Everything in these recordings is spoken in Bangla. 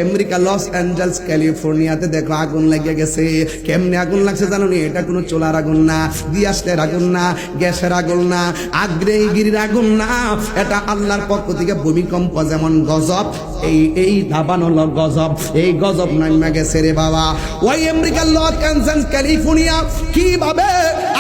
আমেরিকা লস অ্যাঞ্জেলস ক্যালিফোর্নিয়াতে দেখো আগুন লেগে গেছে। কেমনে আগুন লাগছে জানো নি? এটা কোনো চুলার আগুন না, দিয়াসের আগুন না, গ্যাসের আগুন না, আগ্নেয়গিরির আগুন না, এটা আল্লাহর পক্ষ থেকে ভূমিকম্প যেমন গজব, এই দাবানো গজব, এই গজব নামে গেছে রে বাবা। ওই আমেরিকার লস অ্যাঞ্জেলস ক্যালিফোর্নিয়া কিভাবে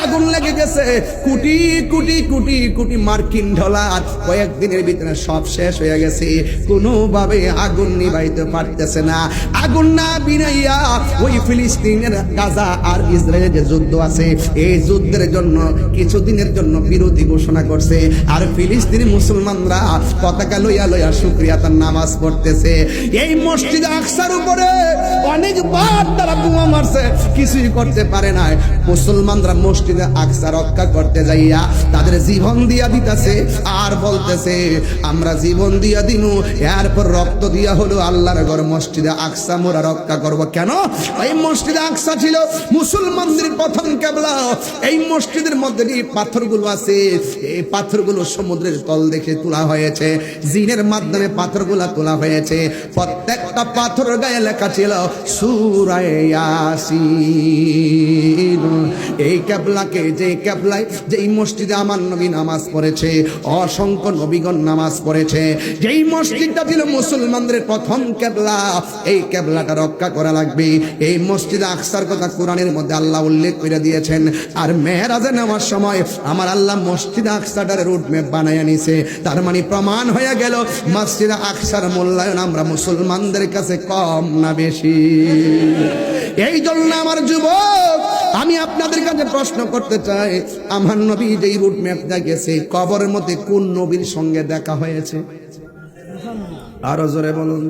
আগুন লেগে গেছে, কোটি কোটি কোটি কোটি মার্কিন ডলার কয়েকদিনের ভিতরে সব শেষ হয়ে গেছে, কোনোভাবে আগুন নিভাইতে পারতেছে না। আগুন না বিনাইয়া ওই ফিলিস্তিনের গাজা আর ইসরায়েলের যে যুদ্ধ আছে, এই যুদ্ধের জন্য কিছুদিনের জন্য বিরতি ঘোষণা করছে। আর ফিলিস্তিনি মুসলমানরা পতাকা লইয়া লইয়া শুকরিয়া তার নামাজ পড়তেছে। এই মসজিদ আকসার উপরে অনেকবার তারা বোমা মারছে, কিছুই করতে পারে না। মুসলমানরা মসজিদে আকসা রক্ষা করতে যাইয়া তাদের জীবন দিয়া দিতেছে আর বলতেছে আমরা জীবন দিয়া দিনু, এরপর রক্ত দিয়া হলো আল্লাহর ঘর মসজিদে আকসা মোরা রক্ষা করব। কেন? এই মসজিদে আকসা ছিল মুসলমানদের প্রথম কিবলা। এই মসজিদের মধ্যে যে পাথরগুলো আছে, এই পাথরগুলো সমুদ্রের তল দেখে তোলা হয়েছে, জিনের মাধ্যমে পাথরগুলো তোলা হয়েছে। প্রত্যেকটা পাথরের গায়ে লেখা ছিল সূরা ইয়াসিন। এই কিবলাকে, যে কিবলায়, যেই মসজিদে আমার নবী নামাজ পড়েছে, অসংখ্য নবীগণ নামাজ পড়েছে, যেই মসজিদটা ছিল মুসলমানদের প্রথম কিবলা, এই কিবলাটা রক্ষা করা লাগবে। এই মসজিদে আকসার কথা কোরআনের মধ্যে আল্লাহ উল্লেখ করে দিয়েছেন। আর মেরাজে নেওয়ার সময় আমার আল্লাহ মসজিদে আকসাটার রুট ম্যাপ বানায় নিছে। তার মানে প্রমাণ হয়ে গেল মসজিদে আকসার মূল্যায়ন আমরা মুসলমানদের কাছে কম না বেশি। এই জন্য আমার যুবক, আমি আপনাদের কাছে প্রশ্ন করতে চাই, আমার নবী যেই রুট ম্যাপ দেখেছে, কবরের মধ্যে কোন নবীর সঙ্গে দেখা হয়েছে? আরো জোরে বলুন।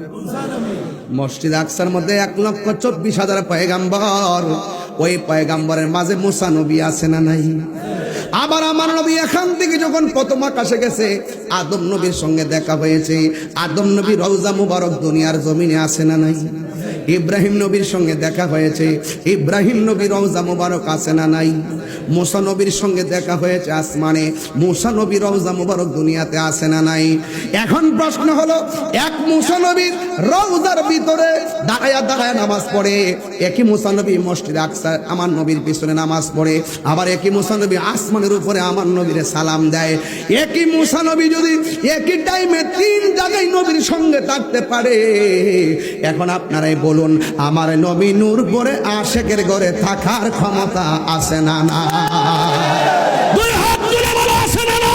মসজিদ আকসার মধ্যে 1,24,000 পয়গাম্বর, ওই পয়গাম্বরের মাঝে মুসা নবী আছে না নাই? আবার আমার নবী এখান থেকে যখন প্রথম আকাশে গেছে, আদম নবীর সঙ্গে দেখা হয়েছে। আদম নবী রওজা মুবারক দুনিয়ার জমিনে আছে না নাই? ইব্রাহিম নবীর সঙ্গে দেখা হয়েছে, ইব্রাহিম নবীর রওজা মুবারক আছে না নাই? মুসা নবীর সঙ্গে দেখা হয়েছে আসমানে, মুসা নবীর রওজা মুবারক দুনিয়াতে আছে না নাই? এখন প্রশ্ন হলো, এক মুসা নবীর রওজার ভিতরে দাঁড়ায়া দাঁড়ায়া নামাজ পড়ে, একই মুসা নবী মসজিদে আকসা আমার নবীর পিছনে নামাজ পড়ে, আবার একই মুসা নবী আসমানের উপরে আমার নবীরে সালাম দেয়। একই মুসা নবী যদি একই টাইমে 3 জায়গায় নবীর সঙ্গে থাকতে পারে, এখন আপনারাই বলুন, আমার নবী নূর পরে আশেকের ঘরে থাকার ক্ষমতা আছে না না? দুই হাত তুলে বলো, আছে না না?